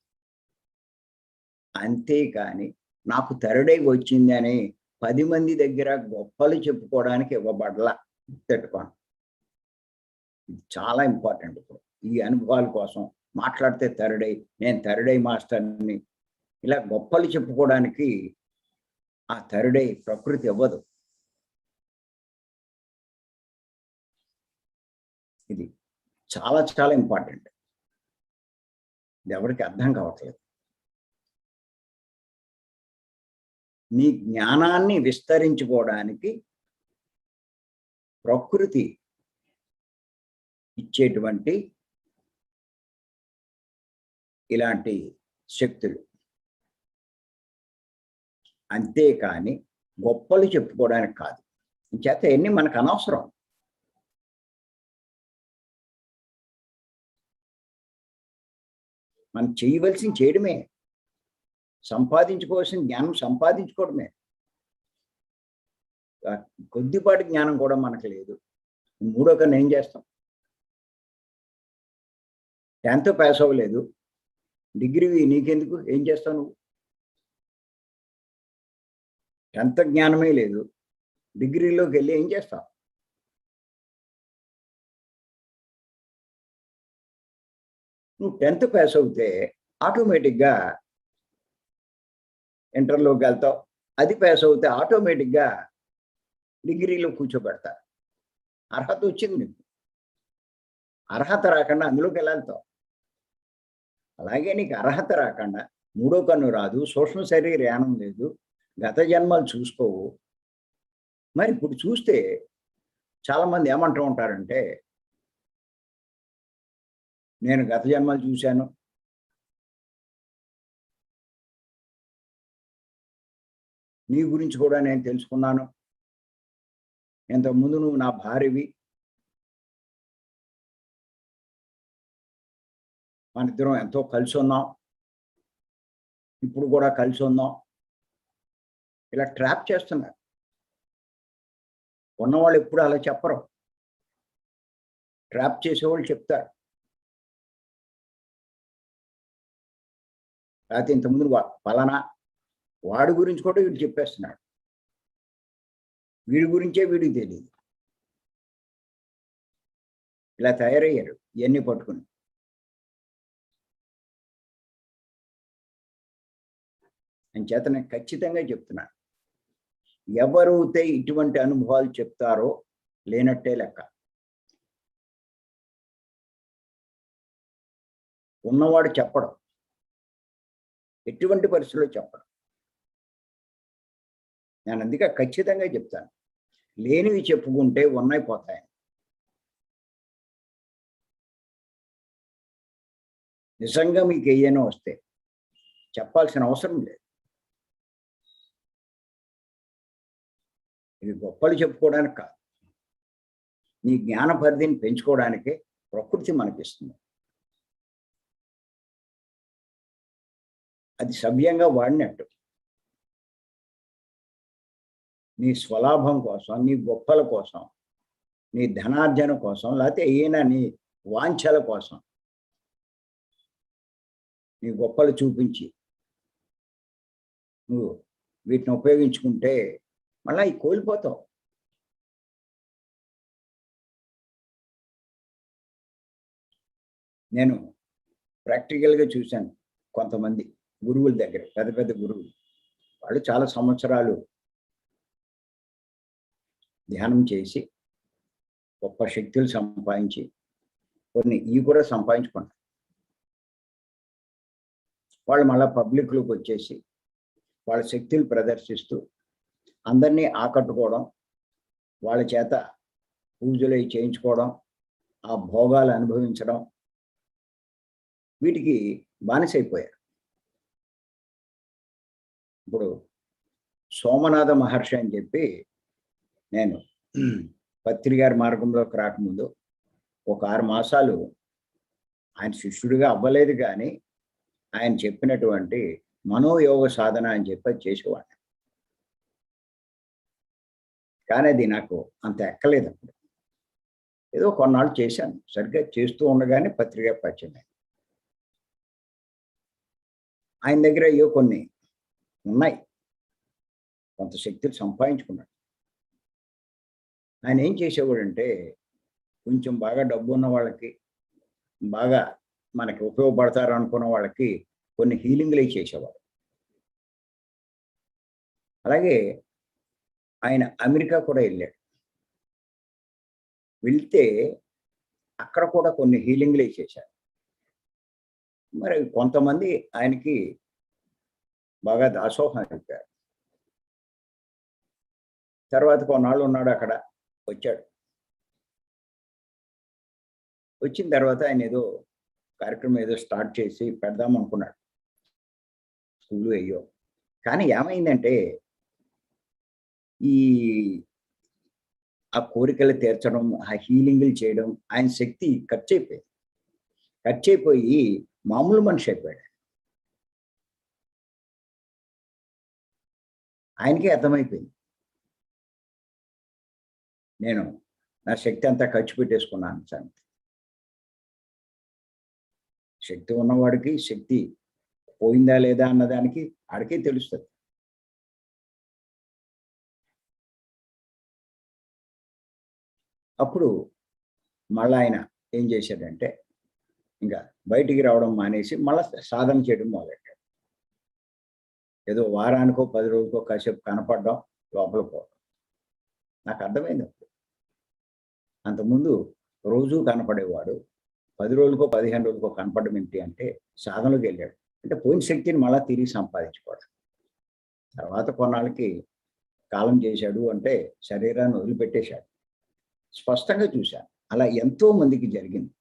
అంతేకాని నాకు తరుడై వచ్చింది అని 10 మంది దగ్గర గొప్పలు చెప్పుకోవడానికి ఇవ్వబడలా. పెట్టుకోండి, ఇది చాలా ఇంపార్టెంట్. ఇప్పుడు ఈ అనుభవాల కోసం మాట్లాడితే తరుడై, నేను తరుడై మాస్టర్ని ఇలా గొప్పలు చెప్పుకోవడానికి ఆ తరుడై ప్రకృతి ఇవ్వదు. ఇది చాలా చాలా ఇంపార్టెంట్. ఇది ఎవరికి అర్థం కావట్లేదు. నీ జ్ఞానాన్ని విస్తరించుకోవడానికి ప్రకృతి ఇచ్చేటువంటి ఇలాంటి శక్తులు, అంతేకాని గొప్పలు చెప్పుకోవడానికి కాదు. చేత ఎన్ని మనకు అనవసరం. మనం చేయవలసింది చేయడమే, సంపాదించుకోవాల్సిన జ్ఞానం సంపాదించుకోవడమే. కొద్దిపాటి జ్ఞానం కూడా మనకు లేదు. మూడో కన్నా ఏం చేస్తాం? 10th పాస్ అవ్వలేదు, డిగ్రీ నీకెందుకు? ఏం చేస్తావు నువ్వు? 10th జ్ఞానమే లేదు, డిగ్రీలోకి వెళ్ళి ఏం చేస్తావు? నువ్వు 10th పాస్ అవుతే ఆటోమేటిక్గా ఇంటర్లోకి వెళ్తావు, అది పాస్ అవుతే ఆటోమేటిక్గా డిగ్రీలో కూర్చోబెడతారు. అర్హత వచ్చింది నీకు. అర్హత రాకుండా అందులోకి వెళ్ళాలితావు. అలాగే నీకు అర్హత రాకుండా మూడో కన్ను రాదు, సూక్ష్మ శరీర యానం లేదు, గత జన్మలు చూసుకోవు. మరి ఇప్పుడు చూస్తే చాలామంది ఏమంటూ ఉంటారంటే, నేను గత జన్మలు చూశాను, నీ గురించి కూడా నేను తెలుసుకున్నాను, ఇంతకుముందు నువ్వు నా భార్యవి, మన ఇద్దరం ఎంతో కలిసి ఉన్నాం, ఇప్పుడు కూడా కలిసి ఉన్నాం, ఇలా ట్రాప్ చేస్తున్నారు. ఉన్నవాళ్ళు ఎప్పుడు అలా చెప్పరు, ట్రాప్ చేసేవాళ్ళు చెప్తారు. లేకపోతే ఇంతకుముందు పలానా వాడి గురించి కూడా వీడు చెప్పేస్తున్నాడు, వీడి గురించే వీడికి తెలియదు. ఇలా తయారయ్యారు ఇవన్నీ పట్టుకుని. అని చేత నేను ఖచ్చితంగా చెప్తున్నాను, ఎవరైతే ఇటువంటి అనుభవాలు చెప్తారో లేనట్టే లెక్క. ఉన్నవాడు చెప్పడం, ఎటువంటి పరిస్థితుల్లో చెప్పడం. నేను అందుకే ఖచ్చితంగా చెప్తాను, లేనివి చెప్పుకుంటే ఉన్నాయి పోతాయి. నిజంగా మీకు ఏదైనా వస్తే చెప్పాల్సిన అవసరం లేదు. ఇది గొప్పలు చెప్పుకోవడానికి కాదు, నీ జ్ఞాన పరిధిని పెంచుకోవడానికే ప్రకృతి మనకిస్తుంది. అది సవ్యంగా వాడినట్టు. నీ స్వలాభం కోసం, నీ గొప్పల కోసం, నీ ధనార్జన కోసం, లేకపోతే ఏమైనా నీ వాంఛల కోసం నీ గొప్పలు చూపించి నువ్వు వీటిని ఉపయోగించుకుంటే మళ్ళీ ఈ కోల్పోతావు. నేను ప్రాక్టికల్గా చూశాను కొంతమంది గురువుల దగ్గర, పెద్ద పెద్ద గురువులు. వాళ్ళు చాలా సంవత్సరాలు ధ్యానం చేసి గొప్ప శక్తులు సంపాదించి కొన్ని ఇవి కూడా సంపాదించుకున్నారు. వాళ్ళు మళ్ళీ పబ్లిక్లోకి వచ్చేసి వాళ్ళ శక్తులు ప్రదర్శిస్తూ అందరినీ ఆకట్టుకోవడం, వాళ్ళ చేత పూజలు చేయించుకోవడం, ఆ భోగాలు అనుభవించడం, వీటికి బానిసైపోయారు. ఇప్పుడు సోమనాథ మహర్షి అని చెప్పి, నేను పత్రిగారి మార్గంలోకి రాకముందు ఒక 6 మాసాలు ఆయన శిష్యుడిగా అవ్వలేదు, కానీ ఆయన చెప్పినటువంటి మనోయోగ సాధన అని చెప్పి చేసేవాడిని. కానీ అది నాకు అంత ఎక్కలేదు. అప్పుడు ఏదో కొన్నాళ్ళు చేశాను, సరిగ్గా చేస్తూ ఉండగానే పత్రిక పరిచయం. ఆయన దగ్గర అయ్యో కొన్ని ఉన్నాయి, కొంత శక్తులు సంపాదించుకున్నాడు. ఆయన ఏం చేసేవాడంటే, కొంచెం బాగా డబ్బు ఉన్న వాళ్ళకి, బాగా మనకి ఉపయోగపడతారు అనుకున్న వాళ్ళకి కొన్ని హీలింగ్లు చేసేవాడు. అలాగే ఆయన అమెరికా కూడా వెళ్ళాడు. వెళ్తే అక్కడ కూడా కొన్ని హీలింగ్లు చేశారు. మరి కొంతమంది ఆయనకి బాగా దాసోహం అయిపోయారు. తర్వాత కొన్నాళ్ళు ఉన్నాడు అక్కడ, వచ్చాడు. వచ్చిన తర్వాత ఆయన ఏదో కార్యక్రమం ఏదో స్టార్ట్ చేసి పెడదాం అనుకున్నాడు, స్కూలు అయ్యో. కానీ ఏమైందంటే, ఆ కోరికలు తీర్చడం, ఆ హీలింగ్లు చేయడం, ఆయన శక్తి ఖర్చు అయిపోయి మామూలు మనిషి అయిపోయాడు. ఆయనకే అర్థమైపోయింది, నేను నా శక్తి అంతా ఖర్చు పెట్టేసుకున్నాను సంగతి. శక్తి ఉన్నవాడికి శక్తి పోయిందా లేదా అన్నదానికి ఆడికే తెలుస్తుంది. అప్పుడు మళ్ళీ ఆయన ఏం చేశాడంటే, ఇంకా బయటికి రావడం మానేసి మళ్ళీ సాధన చేయడం మొదలెట్టాడు. ఏదో వారానికో 10 రోజులకో కాసేపు కనపడడం, లోపల పోవడం. నాకు అర్థమైంది అప్పుడు. అంతకుముందు రోజు కనపడేవాడు 10 రోజులకో 15 రోజులకో కనపడడం ఏంటి అంటే సాధనలోకి వెళ్ళాడు. అంటే పోయిన శక్తిని మళ్ళీ తిరిగి సంపాదించుకోవడం. తర్వాత కొన్నాళ్ళకి కాలం చేశాడు అంటే శరీరాన్ని వదిలిపెట్టేశాడు. స్పష్టంగా చూశాను, అలా ఎంతో మందికి జరిగింది.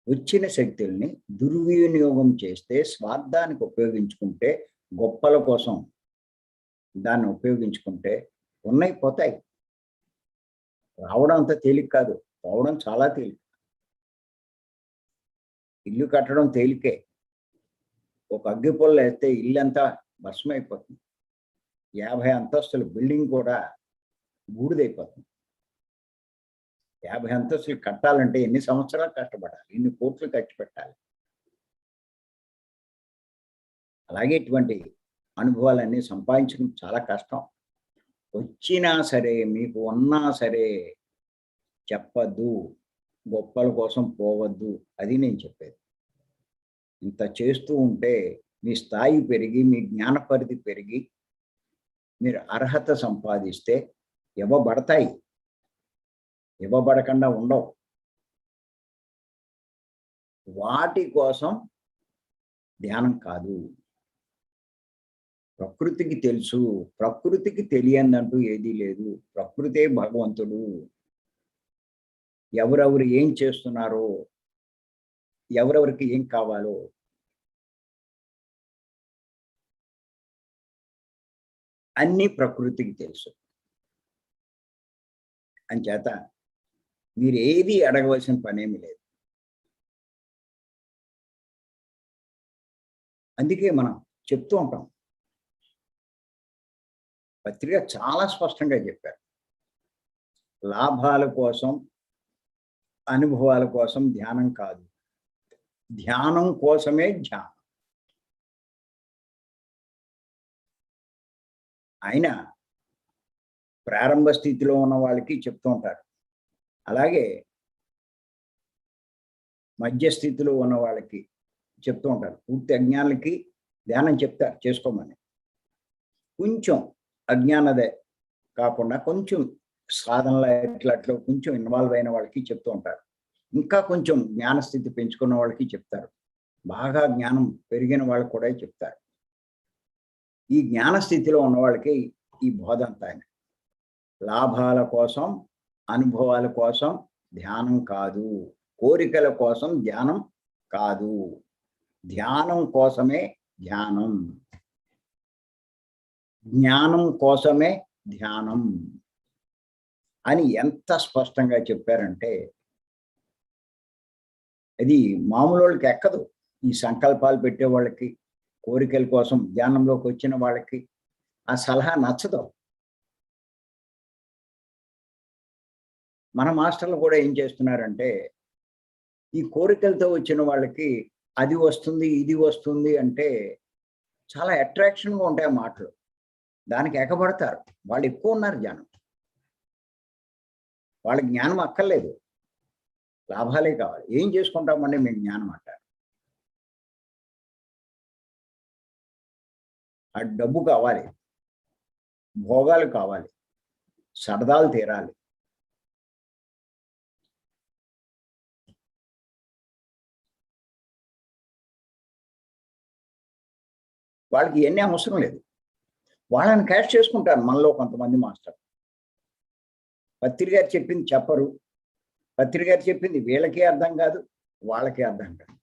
వచ్చిన శక్తుల్ని దుర్వినియోగం చేస్తే, స్వార్థానికి ఉపయోగించుకుంటే, గొప్పల కోసం దాన్ని ఉపయోగించుకుంటే ఉన్నాయి, పోతాయి. రావడం అంత తేలిక కాదు, పోవడం చాలా తేలిక. ఇల్లు కట్టడం తేలికే. ఒక అగ్గిపుల్ల వేస్తే ఇల్లంతా భస్మైపోతుంది. 50 అంతస్తుల బిల్డింగ్ కూడా బూడిదైపోతుంది. 50 అంతస్తులు కట్టాలంటే ఎన్ని సంవత్సరాలు కష్టపడాలి, ఎన్ని కోట్లు ఖర్చు పెట్టాలి. అలాగే ఇటువంటి అనుభవాలన్నీ సంపాదించడం చాలా కష్టం. వచ్చినా సరే, మీకు ఉన్నా సరే చెప్పద్దు, గొప్పల కోసం పోవద్దు. అది నేను చెప్పేది. ఇంత చేస్తూ ఉంటే మీ స్థాయి పెరిగి, మీ జ్ఞాన పరిధి పెరిగి, మీరు అర్హత సంపాదిస్తే ఇవ్వబడతాయి, ఇవ్వబడకుండా ఉండవు. వాటి కోసం ధ్యానం కాదు. ప్రకృతికి తెలుసు, ప్రకృతికి తెలియదంటూ ఏదీ లేదు. ప్రకృతే భగవంతుడు. ఎవరెవరు ఏం చేస్తున్నారో, ఎవరెవరికి ఏం కావాలో అన్నీ ప్రకృతికి తెలుసు. అంచేత మీరు ఏది అడగవలసిన పనేమి లేదు. అందుకే మనం చెప్తూ ఉంటాం. పత్రిక చాలా స్పష్టంగా చెప్పారు. లాభాల కోసం, అనుభవాల కోసం ధ్యానం కాదు, ధ్యానం కోసమే ధ్యానం. ఆయన ప్రారంభ స్థితిలో ఉన్న వాళ్ళకి చెప్తూ ఉంటారు. అలాగే మధ్య స్థితిలో ఉన్న వాళ్ళకి చెప్తూ ఉంటారు. పూర్తి అజ్ఞానులకి ధ్యానం చెప్తారు చేసుకోమని. కొంచెం అజ్ఞానదే కాకుండా కొంచెం సాధనలో ఎట్లా కొంచెం ఇన్వాల్వ్ అయిన వాళ్ళకి చెప్తూ ఉంటారు. ఇంకా కొంచెం జ్ఞానస్థితి పెంచుకున్న వాళ్ళకి చెప్తారు. బాగా జ్ఞానం పెరిగిన వాళ్ళకి కూడా చెప్తారు. ఈ జ్ఞానస్థితిలో ఉన్న వాళ్ళకి ఈ బోధ అంతా ఆయన. లాభాల కోసం, అనుభవాల కోసం ధ్యానం కాదు, కోరికల కోసం ధ్యానం కాదు, ధ్యానం కోసమే ధ్యానం, జ్ఞానం కోసమే ధ్యానం అని ఎంత స్పష్టంగా చెప్పారంటే అది మామూలు వాళ్ళకి ఎక్కదు. ఈ సంకల్పాలు పెట్టే వాళ్ళకి, కోరికల కోసం ధ్యానంలోకి వచ్చిన వాళ్ళకి ఆ సలహా నచ్చదు. మన మాస్టర్లు కూడా ఏం చేస్తున్నారంటే ఈ కోరికలతో వచ్చిన వాళ్ళకి అది వస్తుంది, ఇది వస్తుంది అంటే చాలా అట్రాక్షన్గా ఉంటాయి మాటలు. దానికి ఎగబడతారు. వాళ్ళు ఎక్కువ ఉన్నారు జ్ఞానం. వాళ్ళకి జ్ఞానం అక్కర్లేదు, లాభాలే కావాలి. ఏం చేసుకుంటామండి మేము జ్ఞానం అంటారు. ఆ డబ్బు కావాలి, భోగాలు కావాలి, సరదాలు తీరాలి. వాళ్ళకి ఇవన్నీ అవసరం లేదు. వాళ్ళని క్యాష్ చేసుకుంటారు మనలో కొంతమంది మాస్టర్. పత్రి గారు చెప్పింది చెప్పరు, పత్రి గారు చెప్పింది వీళ్ళకి అర్థం కాదు, వాళ్ళకి అర్థం కాదు.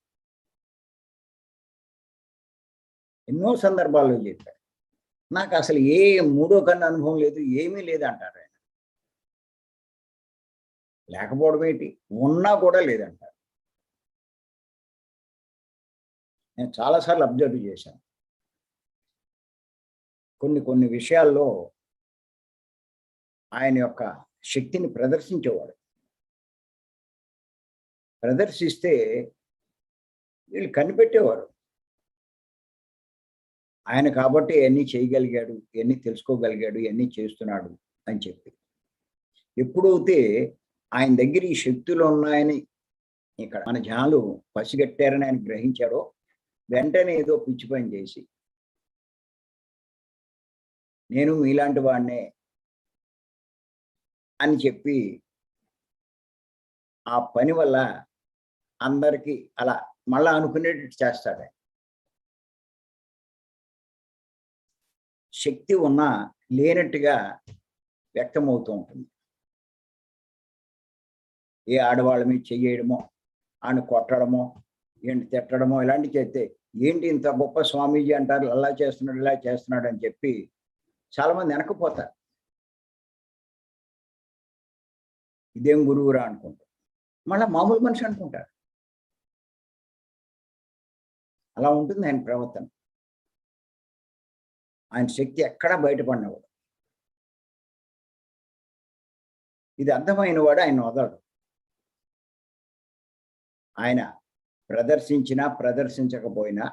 ఎన్నో సందర్భాల్లో చెప్పారు. నాకు అసలు ఏ మూడో కన్ను అనుభవం లేదు, ఏమీ లేదు అంటారు ఆయన. లేకపోవడం ఏంటి, ఉన్నా కూడా లేదంటారు. నేను చాలాసార్లు అబ్జర్వ్ చేశాను. కొన్ని విషయాల్లో ఆయన యొక్క శక్తిని ప్రదర్శించేవాడు. ప్రదర్శిస్తే వీళ్ళు కనిపెట్టేవారు. ఆయన కాబట్టి ఇవన్నీ చేయగలిగాడు, ఇవన్నీ తెలుసుకోగలిగాడు, ఇవన్నీ చేస్తున్నాడు అని చెప్పి. ఎప్పుడైతే ఆయన దగ్గర ఈ శక్తులు ఉన్నాయని ఇక్కడ మన జనాలు పసిగట్టారని ఆయన గ్రహించాడో వెంటనే ఏదో పిచ్చి పని చేసి నేను మీలాంటి వాడినే అని చెప్పి ఆ పని వల్ల అందరికీ అలా మళ్ళా అనుకునేటట్టు చేస్తాడు. శక్తి ఉన్నా లేనట్టుగా వ్యక్తమవుతూ ఉంటుంది. ఏ ఆడవాళ్ళ మీద చెయ్యడమో, ఆయన కొట్టడమో, ఏంటి తిట్టడమో ఇలాంటివి చేస్తే ఏంటి ఇంత గొప్ప స్వామీజీ అంటారు, అలా చేస్తున్నాడు ఇలా చేస్తున్నాడు అని చెప్పి చాలామంది వెనకపోతారు. ఇదేం గురువురా అనుకుంటారు, మళ్ళీ మామూలు మనిషి అనుకుంటారు. అలా ఉంటుంది ఆయన ప్రవర్తన. ఆయన శక్తి ఎక్కడా బయటపడినవాడు. ఇది అర్థమైన వాడు ఆయన వదలడు. ఆయన ప్రదర్శించినా ప్రదర్శించకపోయినా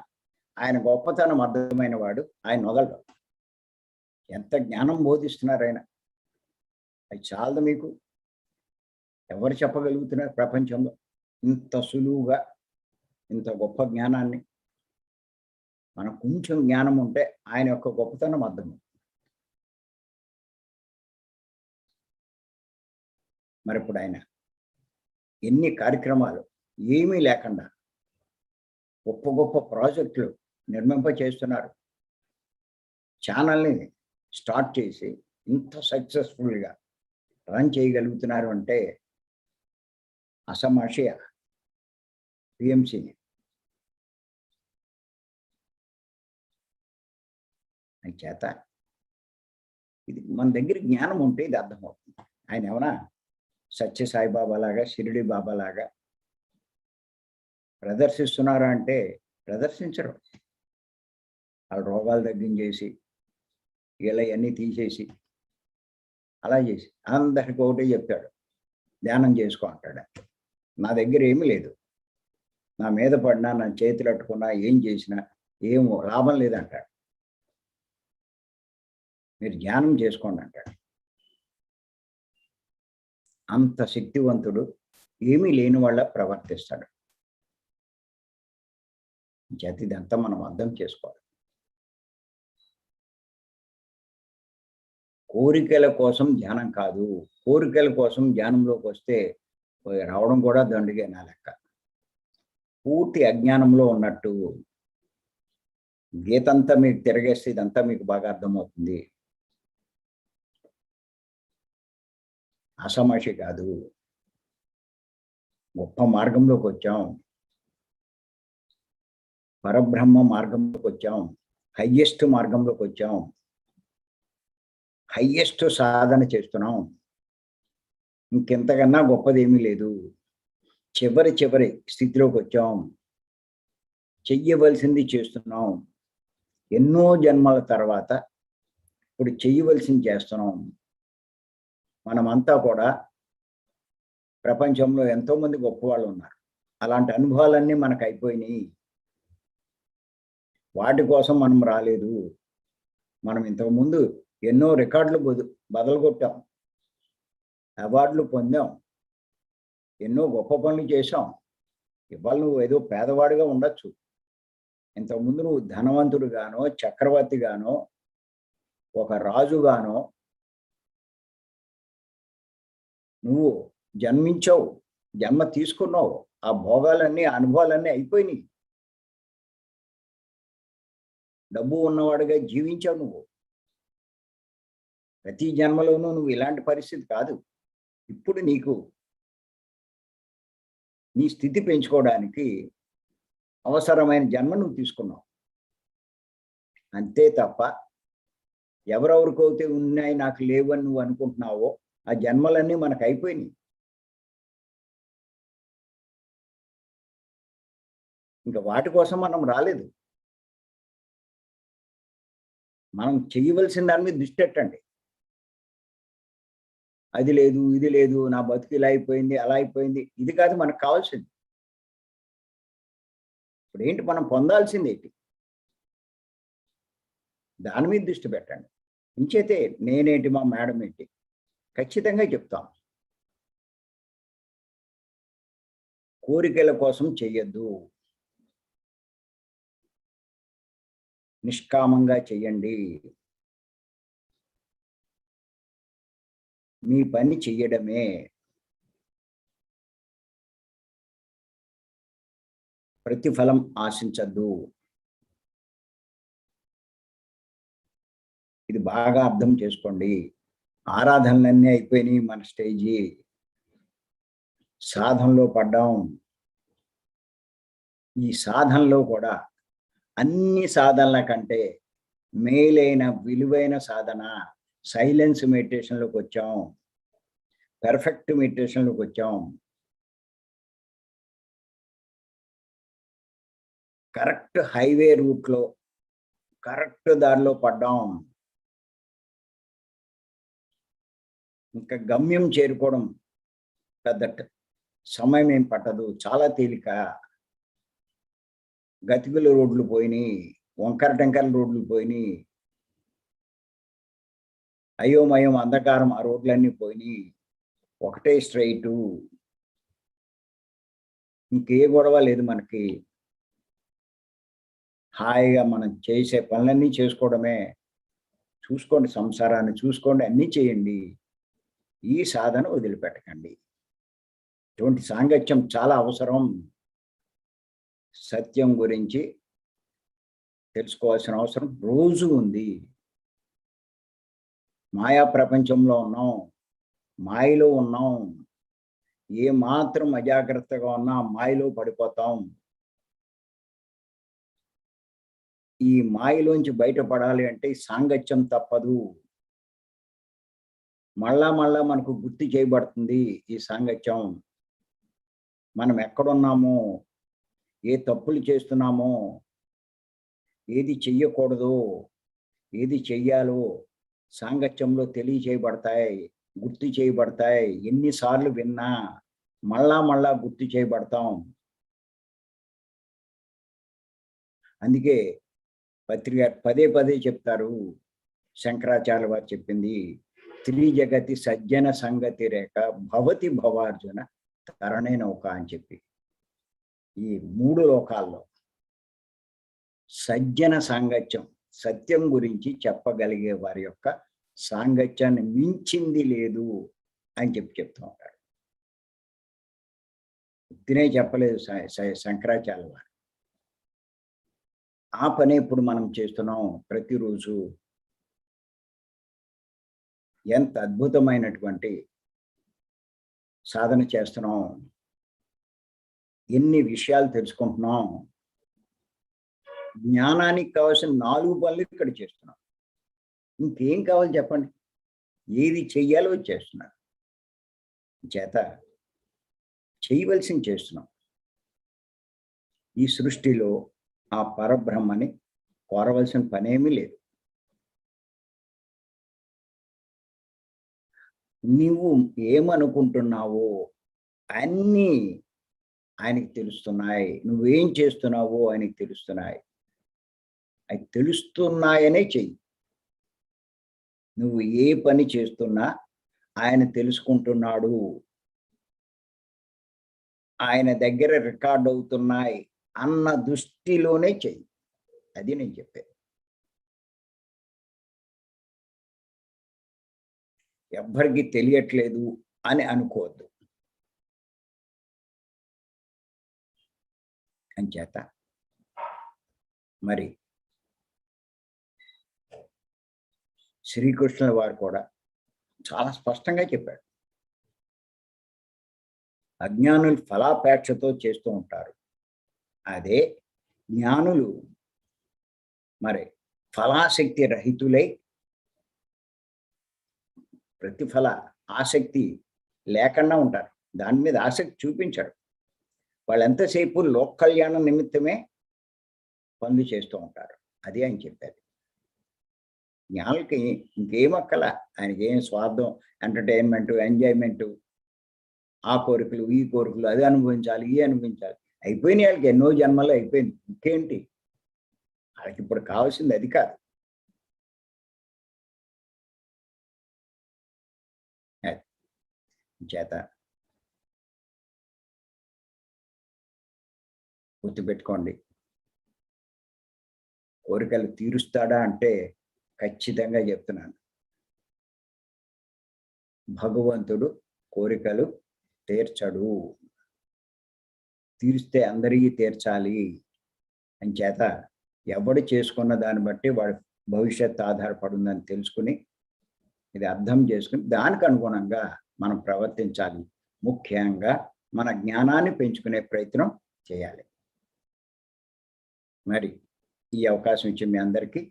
ఆయన గొప్పతనం అర్థమైన వాడు ఆయన వదలడు. ఎంత జ్ఞానం బోధిస్తున్నారు ఆయన, అది చాలదు మీకు? ఎవరు చెప్పగలుగుతున్నారు ప్రపంచంలో ఇంత సులువుగా ఇంత గొప్ప జ్ఞానాన్ని? మనకు కొంచెం జ్ఞానం ఉంటే ఆయన యొక్క గొప్పతనం అర్థం. మరి ఇప్పుడు ఆయన ఎన్ని కార్యక్రమాలు ఏమీ లేకుండా గొప్ప గొప్ప ప్రాజెక్టులు నిర్మింప చేస్తున్నారు. ఛానల్ని స్టార్ట్ చేసి ఇంత సక్సెస్ఫుల్గా రన్ చేయగలుగుతున్నారు అంటే అసమాషయ పిఎంసిని. చేత ఇది మన దగ్గర జ్ఞానం ఉంటే ఇది అర్థమవుతుంది. ఆయన ఏమన్నా సత్యసాయిబాబా లాగా, షిరిడి బాబా లాగా ప్రదర్శిస్తున్నారా అంటే ప్రదర్శించరు. వాళ్ళ రోగాలు తగ్గించేసి వీళ్ళవన్నీ తీసేసి అలా చేసి అందరికి ఒకటే చెప్తాడు, ధ్యానం చేసుకో అంటాడు. నా దగ్గర ఏమీ లేదు, నా మీద పడినా, నా చేతులు అట్టుకున్నా, ఏం చేసినా ఏం లాభం లేదంటాడు. మీరు ధ్యానం చేసుకోండి అంటాడు. అంత శక్తివంతుడు ఏమీ లేని వాళ్ళ ప్రవర్తిస్తాడు. చేత ఇదంతా మనం అర్థం చేసుకోవాలి. కోరికల కోసం ధ్యానం కాదు. కోరికల కోసం ధ్యానంలోకి వస్తే రావడం కూడా దండుగే నా లెక్క. పూర్తి అజ్ఞానంలో ఉన్నట్టు. గీతంతా మీకు తిరగేస్తే ఇదంతా మీకు బాగా అర్థమవుతుంది. అసమాషి కాదు, గొప్ప మార్గంలోకి వచ్చాం, పరబ్రహ్మ మార్గంలోకి వచ్చాం, హయ్యెస్ట్ మార్గంలోకి వచ్చాం, హయ్యెస్ట్ సాధన చేస్తున్నాం. ఇంకెంతకన్నా గొప్పది ఏమీ లేదు. చివరి స్థితిలోకి వచ్చాం, చెయ్యవలసింది చేస్తున్నాం. ఎన్నో జన్మల తర్వాత ఇప్పుడు చెయ్యవలసింది చేస్తున్నాం. మనమంతా కూడా ప్రపంచంలో ఎంతోమంది గొప్పవాళ్ళు ఉన్నారు. అలాంటి అనుభవాలన్నీ మనకు అయిపోయినాయి. వాటి కోసం మనం రాలేదు. మనం ఇంతకుముందు ఎన్నో రికార్డులు బదలుగొట్టాం, అవార్డులు పొందాం, ఎన్నో గొప్ప పనులు చేశాం. ఇవాళ నువ్వు ఏదో పేదవాడిగా ఉండొచ్చు, ఇంతకుముందు నువ్వు ధనవంతుడుగానో, చక్రవర్తిగానో, ఒక రాజుగానో నువ్వు జన్మించావు, జన్మ తీసుకున్నావు. ఆ భోగాలన్నీ, అనుభవాలన్నీ అయిపోయినాయి. డబ్బు ఉన్నవాడుగా జీవించావు నువ్వు. ప్రతి జన్మలోనూ నువ్వు ఇలాంటి పరిస్థితి కాదు. ఇప్పుడు నీకు నీ స్థితి పెంచుకోవడానికి అవసరమైన జన్మ నువ్వు తీసుకున్నావు. అంతే తప్ప ఎవరెవరికైతే ఉన్నాయి నాకు లేవని నువ్వు అనుకుంటున్నావో ఆ జన్మలన్నీ మనకు అయిపోయినాయి. ఇంకా వాటి కోసం మనం రాలేదు. మనం చేయవలసిన దాని మీద దృష్టి పెట్టండి. అది లేదు, ఇది లేదు, నా బతుకు ఇలా అయిపోయింది, అలా అయిపోయింది, ఇది కాదు మనకు కావాల్సింది. ఇప్పుడు ఏంటి మనం పొందాల్సింది ఏంటి? దాని మీద దృష్టి పెట్టండి. ఇంచేతే నేనేంటి, మా మేడం ఏంటి, ఖచ్చితంగా చెప్తాం. కోరికల కోసం చెయ్యొద్దు, నిష్కామంగా చెయ్యండి. మీ పని చెయ్యడమే. ప్రతిఫలం ఆశించద్దు. ఇది బాగా అర్థం చేసుకోండి. ఆరాధనలన్నీ అయిపోయినాయి, మన స్టేజీ సాధనలో పడ్డాం. ఈ సాధనలో కూడా అన్ని సాధనల కంటే మేలైన విలువైన సాధన సైలెన్స్ మెడిటేషన్లోకి వచ్చాం. పెర్ఫెక్ట్ మెడిటేషన్లోకి వచ్చాం. కరెక్ట్ హైవే రూట్లో కరెక్ట్ దారిలో పడ్డాం. ఇంకా గమ్యం చేరుకోవడం పెద్ద సమయం ఏం పట్టదు, చాలా తేలిక. గతికుల రోడ్లు పోయినాయి, వంకర టెంకర రోడ్లు పోయినాయి, అయోమయం అంధకారం ఆ రోడ్లన్నీ పోయినాయి. ఒకటే స్ట్రైటు, ఇంకే గొడవ లేదు మనకి. హాయిగా మనం చేసే పనులన్నీ చేసుకోవడమే. చూసుకోండి, సంసారాన్ని చూసుకోండి, అన్నీ చేయండి. ఈ సాధన వదిలిపెట్టకండి. ఇటువంటి సాంగత్యం చాలా అవసరం. సత్యం గురించి తెలుసుకోవాల్సిన అవసరం రోజు ఉంది. మాయా ప్రపంచంలో ఉన్నాం, మాయలో ఉన్నాం. ఏ మాత్రం అజాగ్రత్తగా ఉన్నా మాయలో పడిపోతాం. ఈ మాయలోంచి బయటపడాలి అంటే సాంగత్యం తప్పదు. మళ్ళా మళ్ళా మనకు గుర్తు చేయబడుతుంది ఈ సాంగత్యం. మనం ఎక్కడున్నామో, ఏ తప్పులు చేస్తున్నామో, ఏది చెయ్యకూడదో, ఏది చెయ్యాలో సాంగత్యంలో తెలియచేయబడతాయి, గుర్తు చేయబడతాయి. ఎన్నిసార్లు విన్నా మళ్ళా మళ్ళా గుర్తు చేయబడతాం. అందుకే పత్రిక పదే పదే చెప్తారు, శంకరాచార్య వారు చెప్పింది, త్రిజగతి సజ్జన సంగతి రేఖ భవతి భవార్జున తరణే నౌక అని చెప్పి. ఈ 3 లోకాల్లో సజ్జన సాంగత్యం, సత్యం గురించి చెప్పగలిగే వారి యొక్క సాంగత్యాన్ని మించింది లేదు అని చెప్తూ ఉంటారు. తినే చెప్పలేదు శంకరాచార్య వారు. ఆ పని ఇప్పుడు మనం చేస్తున్నాం ప్రతిరోజు. ఎంత అద్భుతమైనటువంటి సాధన చేస్తున్నాం, ఎన్ని విషయాలు తెలుసుకుంటున్నాం. జ్ఞానానికి కావాల్సిన 4 పనులు ఇక్కడ చేస్తున్నాం. ఇంకేం కావాలి చెప్పండి? ఏది చెయ్యాలో చేస్తున్నారు. చేత చేయవలసింది చేస్తున్నాం. ఈ సృష్టిలో ఆ పరబ్రహ్మని కోరవలసిన పనేమీ లేదు. నువ్వు ఏమనుకుంటున్నావో అన్నీ ఆయనకి తెలుస్తున్నాయి. నువ్వేం చేస్తున్నావో ఆయనకి తెలుస్తున్నాయి. అవి తెలుస్తున్నాయనే చెయ్యి. నువ్వు ఏ పని చేస్తున్నా ఆయన తెలుసుకుంటున్నాడు, ఆయన దగ్గర రికార్డ్ అవుతున్నాయి అన్న దృష్టిలోనే చెయ్యి. అది నేను చెప్పేది. ఎవ్వరికి తెలియట్లేదు అని అనుకోవద్దు. అంచేత మరి శ్రీకృష్ణుల వారు కూడా చాలా స్పష్టంగా చెప్పాడు. అజ్ఞానులు ఫలాపేక్షతో చేస్తూ ఉంటారు. అదే జ్ఞానులు మరి ఫలాసక్తి రహితులై ప్రతిఫల ఆసక్తి లేకుండా ఉంటారు. దాని మీద ఆసక్తి చూపించారు. వాళ్ళు ఎంతసేపు లోక కళ్యాణ నిమిత్తమే పనులు చేస్తూ ఉంటారు. అది ఆయన చెప్పారు. జ్ఞానులకి ఇంకేమక్కల, ఆయనకి ఏం స్వార్థం, ఎంటర్టైన్మెంట్, ఎంజాయ్మెంట్, ఆ కోరికలు ఈ కోరికలు, అది అనుభవించాలి ఈ అనుభవించాలి. అయిపోయినాయి వాళ్ళకి, ఎన్నో జన్మలు అయిపోయింది. ఇంకేంటి వాళ్ళకి ఇప్పుడు కావాల్సింది అది కాదు. చేత గుర్తుపెట్టుకోండి, కోరికలు తీరుస్తాడా అంటే ఖచ్చితంగా చెప్తున్నాను, భగవంతుడు కోరికలు తీర్చడు. తీరిస్తే అందరికీ తీర్చాలి అని చేత ఎవడు చేసుకున్న దాన్ని బట్టి వాడి భవిష్యత్తు ఆధారపడుందని తెలుసుకుని, ఇది అర్థం చేసుకుని దానికి అనుగుణంగా మనం ప్రవర్తించాలి. ముఖ్యంగా మన జ్ఞానాన్ని పెంచుకునే ప్రయత్నం చేయాలి. మరి ఈ అవకాశం ఇచ్చి మీ అందరికీ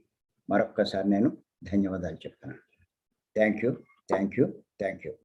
మరొక్కసారి నేను ధన్యవాదాలు చెప్తున్నాను. Thank you, thank you, thank you.